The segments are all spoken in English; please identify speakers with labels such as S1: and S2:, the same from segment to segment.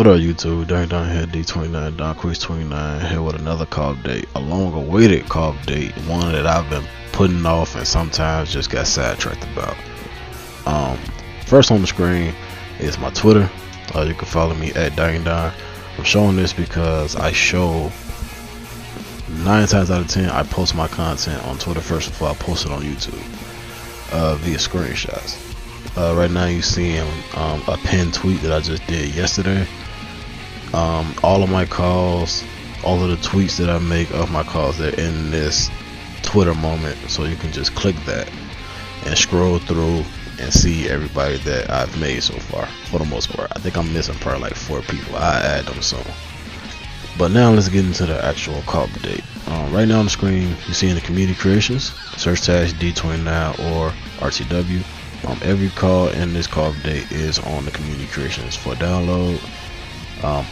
S1: up, YouTube? Down here, D29, Don Quiz 29, here with another call update, a long-awaited call update, one that I've been putting off and sometimes just got sidetracked about. First on the screen is my Twitter. You can follow me at DangDon. I'm showing this because I show 9 times out of 10 I post my content on Twitter first before I post it on YouTube via screenshots. Right now you're seeing a pinned tweet that I just did yesterday. All of my calls, all of the tweets that I make of my calls, they're in this Twitter moment, so you can just click that and scroll through and see everybody that I've made so far. For the most part, I think I'm missing probably like 4 people. I add them soon. But now let's get into the actual call update. Right now on the screen you see in the community creations, search tag D29 or RTW. Every call in this call update is on the community creations for download.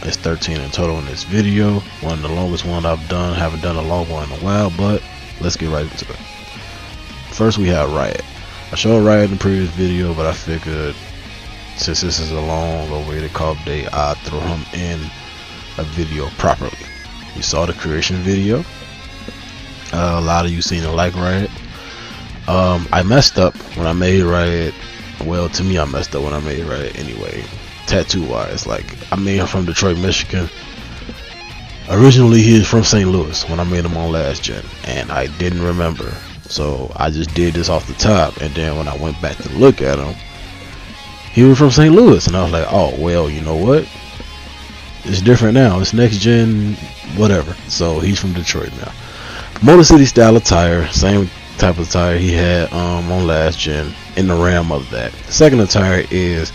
S1: It's 13 in total in this video. One of the longest one I've done. Haven't done a long one in a while, but let's get right into it. First we have RIOT. I showed RIOT in the previous video, but I figured since this is a long awaited call update, I'd throw him in a video properly. You saw the creation video. A lot of you seen it like RIOT. I messed up when I made RIOT. Well, to me I messed up when I made RIOT anyway, tattoo wise. Like, I made him from Detroit, Michigan. Originally he is from St. Louis when I made him on last gen, and I didn't remember, so I just did this off the top. And then when I went back to look at him, he was from St. Louis, and I was like, oh well, you know what, it's different now, it's next gen, whatever. So he's from Detroit now. Motor City style attire, same type of attire he had on last gen, in the realm of that. The second attire is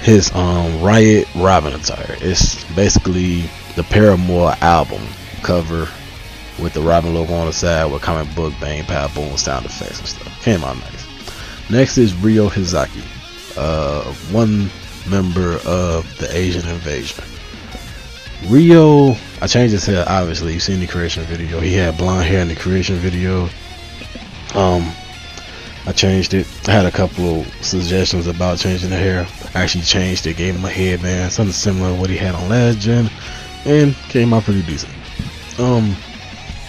S1: his RIOT Robin attire. It's basically the Paramore album cover with the Robin logo on the side with comic book bang pow boom sound effects and stuff. Came out nice. Next is HIZAKI, one member of the Asian invasion. Rio, I changed his hair, obviously. You seen the creation video. He had blonde hair in the creation video. I changed it. I had a couple of suggestions about changing the hair. I actually changed it, gave him a headband, something similar to what he had on last gen, and came out pretty decent.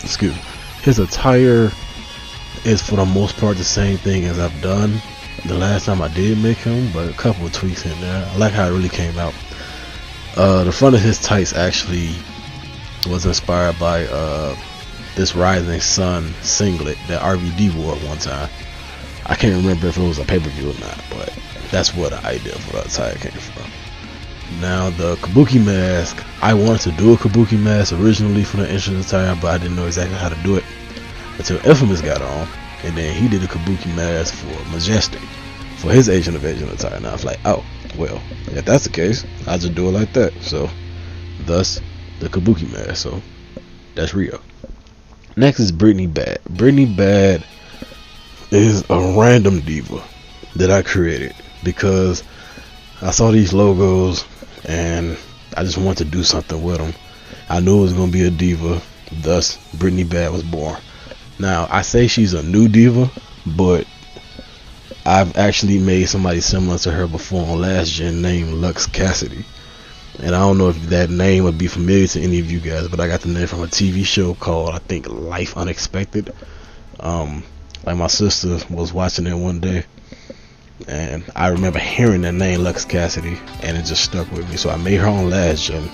S1: Excuse me. His attire is for the most part the same thing as I've done the last time I did make him, but a couple of tweaks in there. I like how it really came out. The front of his tights actually was inspired by this Rising Sun singlet that RVD wore at one time. I can't remember if it was a pay-per-view or not, but that's where the idea for the attire came from. Now the kabuki mask, I wanted to do a kabuki mask originally for the entrance attire, but I didn't know exactly how to do it until Infamous got on, and then he did a kabuki mask for Majestic for his Asian invasion attire. And I was like, oh well, if that's the case, I'll just do it like that. So thus the kabuki mask. So that's Rio. Next is BRITNIE Bad. BRITNIE Bad is a random diva that I created because I saw these logos and I just wanted to do something with them. I knew it was going to be a diva, thus BRITNIE Bad was born. Now I say she's a new diva, but I've actually made somebody similar to her before on last gen named Lux Cassidy, and I don't know if that name would be familiar to any of you guys, but I got the name from a TV show called, I think, Life Unexpected. Like, my sister was watching it one day and I remember hearing the name Lux Cassidy and it just stuck with me, so I made her on last gen.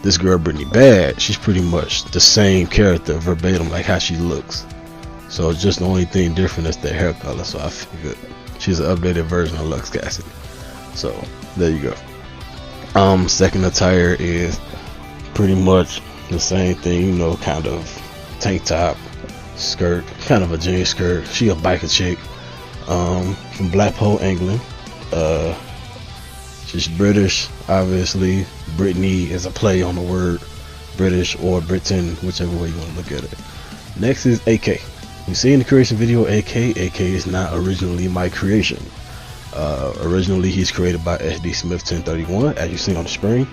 S1: This girl BRITNIE Bad, she's pretty much the same character verbatim, like how she looks. So just the only thing different is the hair color, so I figured she's an updated version of Lux Cassidy. So there you go. Second attire is pretty much the same thing, you know, kind of tank top, skirt, kind of a jean skirt. She a biker chick, from Blackpool, England. She's British, obviously. Britney is a play on the word British or Britain, whichever way you want to look at it. Next is AK. You see in the creation video AK is not originally my creation. Originally he's created by SD Smith 1031, as you see on the screen.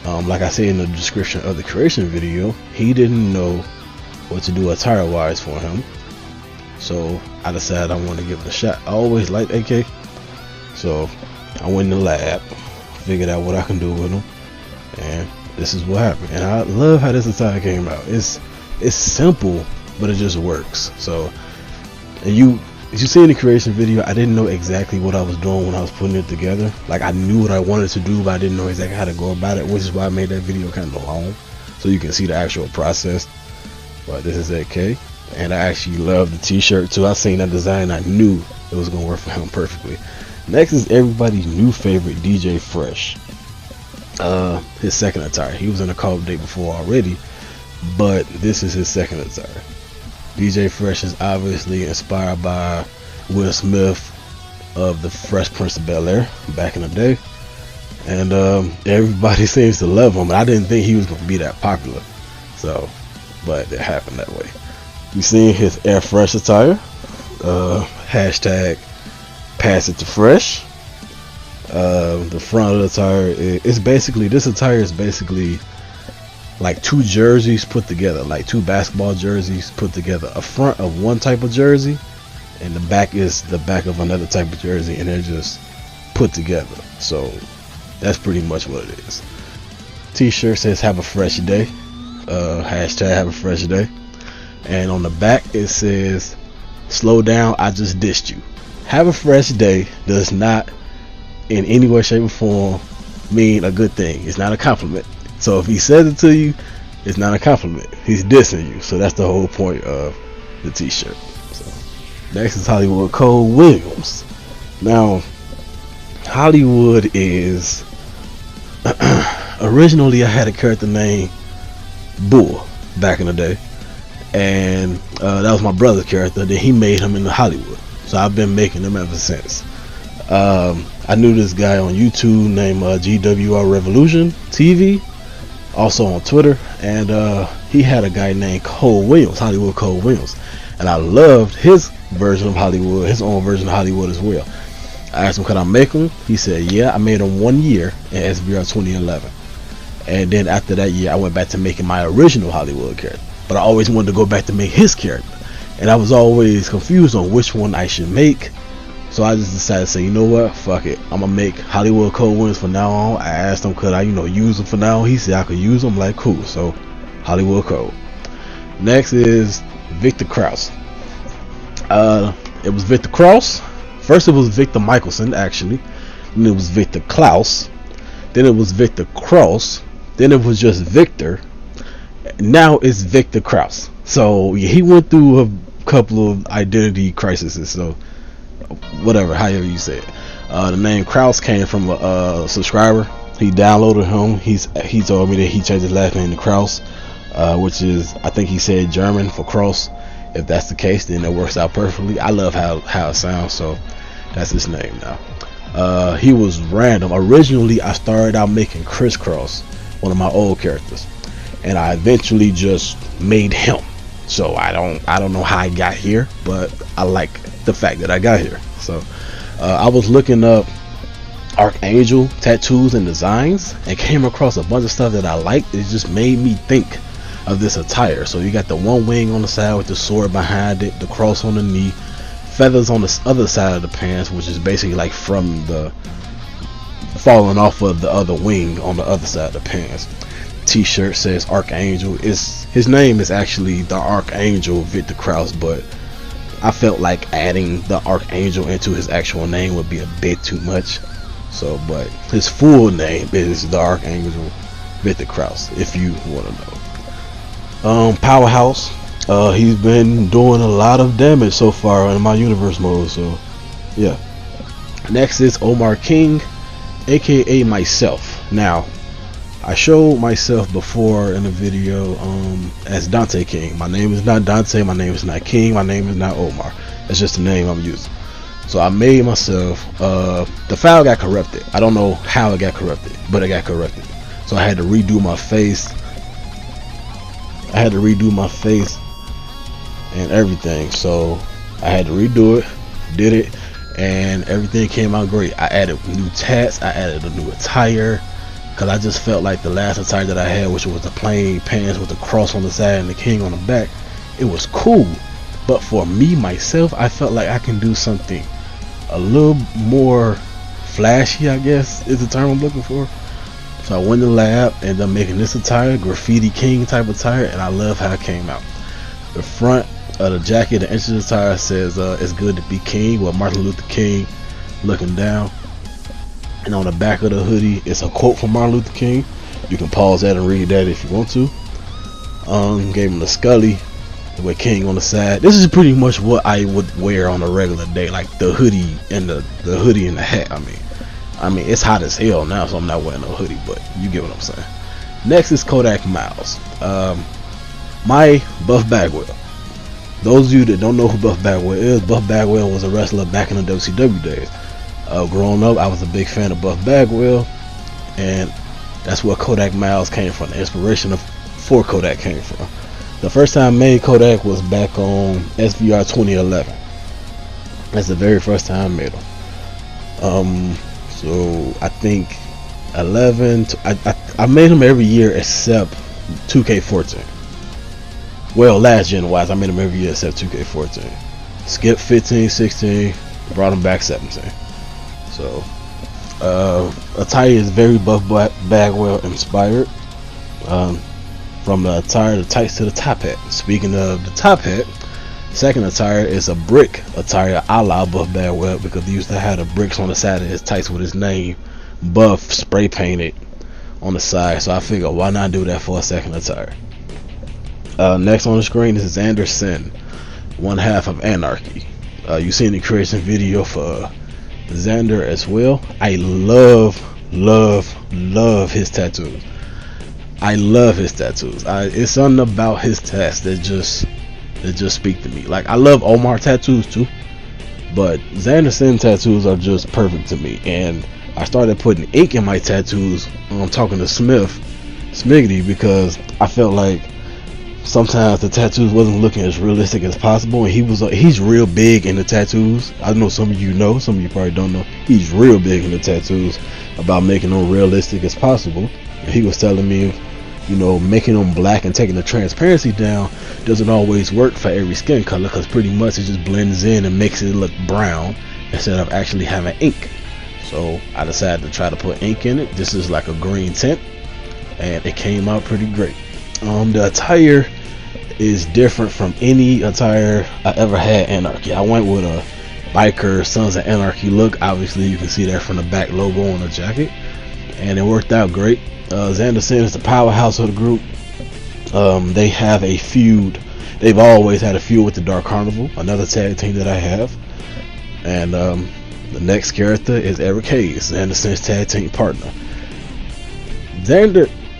S1: Like I said in the description of the creation video, he didn't know what to do attire wise for him, so I decided I want to give it a shot. I always liked AK, so I went in the lab, figured out what I can do with them, and this is what happened. And I love how this attire came out. It's simple, but it just works. So, and you see in the creation video, I didn't know exactly what I was doing when I was putting it together. Like, I knew what I wanted to do, but I didn't know exactly how to go about it, which is why I made that video kind of long, so you can see the actual process. But this is AK, and I actually love the t-shirt too. I seen that design, I knew it was gonna work for him perfectly. Next is everybody's new favorite, DJ Fresh. His second attire. He was in a Call of Duty before already, but this is his second attire. DJ Fresh is obviously inspired by Will Smith of the Fresh Prince of Bel-Air back in the day, and everybody seems to love him. I didn't think he was gonna be that popular, so but it happened that way. You seen his Air Fresh attire, hashtag pass it to fresh. The front of the attire is basically, this attire is basically like two jerseys put together, like two basketball jerseys put together. A front of one type of jersey, and the back is the back of another type of jersey, and they're just put together. So that's pretty much what it is. T-shirt says have a fresh day, hashtag have a fresh day, and on the back it says slow down, I just dissed you. Have a fresh day does not in any way, shape, or form mean a good thing. It's not a compliment. So if he says it to you, it's not a compliment. He's dissing you. So that's the whole point of the t-shirt. So next is Hollywood Cole Williams. Now, Hollywood is originally I had a character named Bull back in the day, and that was my brother's character. Then he made him into Hollywood. So I've been making them ever since. I knew this guy on YouTube named GWR Revolution TV, also on Twitter, and he had a guy named Cole Williams, Hollywood Cole Williams, and I loved his version of Hollywood, his own version of Hollywood as well. I asked him, could I make him? He said, yeah. I made him 1 year in SBR 2011, and then after that year I went back to making my original Hollywood character, but I always wanted to go back to make his character, and I was always confused on which one I should make. So I just decided to say, you know what, fuck it, I'm gonna make Hollywood Cole Williams from now on. I asked him, could I, use him for now? He said I could use him. Like, cool. So Hollywood Cole. Next is Victor KRAUSS. It was Victor KRAUSS. First it was Victor Michelson, actually. Then it was Victor Klaus. Then it was Victor KRAUSS. Then it was just Victor. Now it's Victor KRAUSS. So he went through a couple of identity crises. So whatever, however you say it. The name KRAUSS came from a subscriber. He downloaded him. He told me that he changed his last name to KRAUSS, which is, I think he said German for cross. If that's the case, then it works out perfectly. I love how it sounds, so that's his name now. He was random. Originally I started out making Crisscross, one of my old characters, and I eventually just made him. So I don't know how I got here, but I like the fact that I got here. So I was looking up Archangel tattoos and designs and came across a bunch of stuff that I liked. It just made me think of this attire. So you got the one wing on the side with the sword behind it, the cross on the knee, feathers on the other side of the pants, which is basically like from the falling off of the other wing on the other side of the pants. T-shirt says Archangel. His name is actually the Archangel Victor KRAUSS, but I felt like adding the Archangel into his actual name would be a bit too much. So, but his full name is the Archangel Victor KRAUSS, if you want to know. Powerhouse. He's been doing a lot of damage so far in my universe mode. So, yeah. Next is Omar King, aka myself. Now, I showed myself before in a video as Dante King. My name is not Dante, my name is not King, my name is not Omar. That's just the name I'm using. So I made myself, the file got corrupted. I don't know how it got corrupted, but it got corrupted. So I had to redo my face. And everything. So I had to redo it, did it, and everything came out great. I added new tats, I added a new attire, because I just felt like the last attire that I had, which was the plain pants with the cross on the side and the king on the back, it was cool. But for me, myself, I felt like I can do something a little more flashy, I guess is the term I'm looking for. So I went in the lab and ended up making this attire, Graffiti King type attire, and I love how it came out. The front of the jacket, the inch of the attire says it's good to be king, with Martin Luther King looking down. And on the back of the hoodie, it's a quote from Martin Luther King. You can pause that and read that if you want to. Gave him the Scully with King on the side. This is pretty much what I would wear on a regular day, like the hoodie and the hoodie and the hat. I mean, it's hot as hell now, so I'm not wearing no hoodie, but you get what I'm saying. Next is KODAK Miles. My Buff Bagwell. Those of you that don't know who Buff Bagwell is, Buff Bagwell was a wrestler back in the WCW days. Growing up, I was a big fan of Buff Bagwell, and that's where KODAK Miles came from. The inspiration for KODAK came from. The first time I made KODAK was back on SVR 2011. That's the very first time I made them. So I think 11. I made them every year except 2K14. Well, last gen wise, I made them every year except 2K14. Skipped 15, 16, brought them back 17. So attire is very Buff Bagwell inspired. From the attire, the tights to the top hat. Speaking of the top hat, second attire is a brick attire a la Buff Bagwell, because he used to have the bricks on the side of his tights with his name Buff spray painted on the side. So I figured, why not do that for a second attire? Next on the screen is XANDER Sin, one half of Anarchy. You seen the creation video for XANDER as well. I love his tattoos. I love his tattoos. It's something about his tats that just speak to me. Like, I love Omar tattoos too, but XANDER Sin tattoos are just perfect to me. And I started putting ink in my tattoos when I'm talking to Smiggity, because I felt like sometimes the tattoos wasn't looking as realistic as possible, and he's real big in the tattoos. I know some of you know, some of you probably don't know. He's real big in the tattoos about making them realistic as possible. And he was telling me, you know, making them black and taking the transparency down doesn't always work for every skin color, because pretty much it just blends in and makes it look brown instead of actually having ink. So I decided to try to put ink in it. This is like a green tint, and it came out pretty great. The attire is different from any attire I ever had Anarchy. I went with a biker Sons of Anarchy look. Obviously you can see that from the back logo on the jacket, and it worked out great. XANDER Sin is the powerhouse of the group. They have a feud. They've always had a feud with the Dark Carnival, another tag team that I have. And the next character is ARIK, XANDER Sin's tag team partner.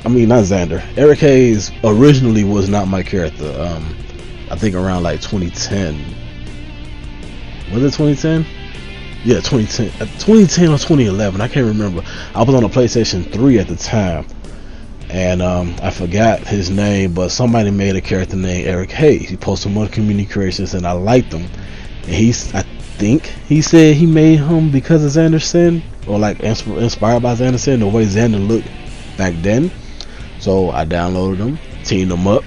S1: ARIK Hayes originally was not my character. I think around like 2010. Was it 2010? Yeah, 2010 or 2011. I can't remember. I was on a PlayStation 3 at the time, and I forgot his name, but somebody made a character named ARIK Hayes. He posted them on Community Creations, and I liked him. And I think he said he made him because of XANDER Sin, or like inspired by XANDER Sin, the way XANDER looked back then. So I downloaded them, teamed them up,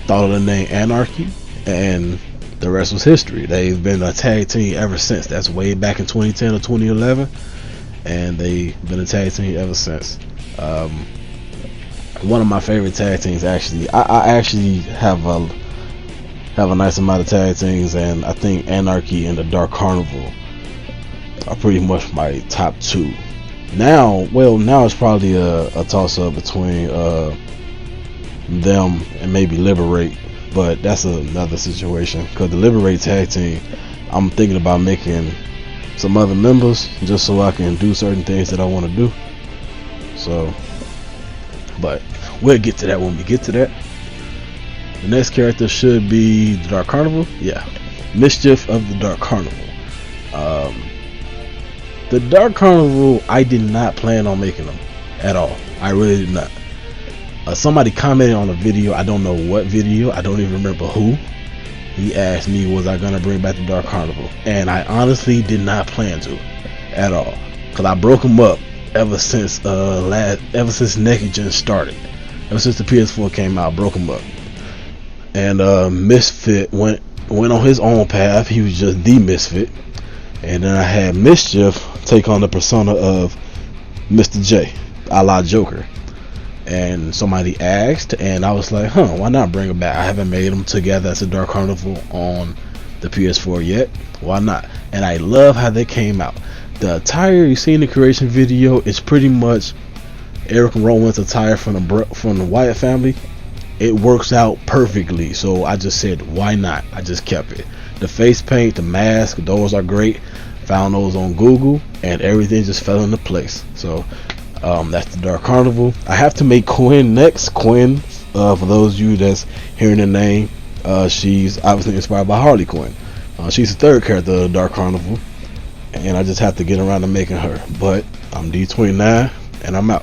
S1: thought of the name Anarchy, and the rest was history. They've been a tag team ever since. That's way back in 2010 or 2011, and they've been a tag team ever since. One of my favorite tag teams, actually. I actually have a nice amount of tag teams, and I think Anarchy and the Dark Carnival are pretty much my top two. Now it's probably a toss-up between them and maybe Liberate, but that's another situation, because the Liberate tag team, I'm thinking about making some other members just so I can do certain things that I want to do. So, but we'll get to that when we get to that. The next character should be the Dark Carnival. Yeah, MISCHIF of the Dark Carnival. The Dark Carnival, I did not plan on making them at all. I really did not. Somebody commented on a video, I don't know what video, I don't even remember who. He asked me, was I gonna bring back the Dark Carnival, and I honestly did not plan to at all, because I broke them up ever since Naked Gen started. Ever since the PS4 came out, I broke them up. And MISFIT went on his own path. He was just the MISFIT. And then I had MISCHIF take on the persona of Mr. J, a la Joker. And somebody asked, and I was like, why not bring it back? I haven't made them together as a Dark Carnival on the PS4 yet. Why not? And I love how they came out. The attire you see in the creation video is pretty much Eric and Rowan's attire from the Wyatt family. It works out perfectly, so I just said, why not? I just kept it. The face paint, the mask, those are great. Found those on Google, and everything just fell into place. So that's the Dark Carnival. I have to make Quinn next. Quinn, for those of you that's hearing the name, she's obviously inspired by Harley Quinn. She's the third character of the Dark Carnival, and I just have to get around to making her. But I'm D29, and I'm out.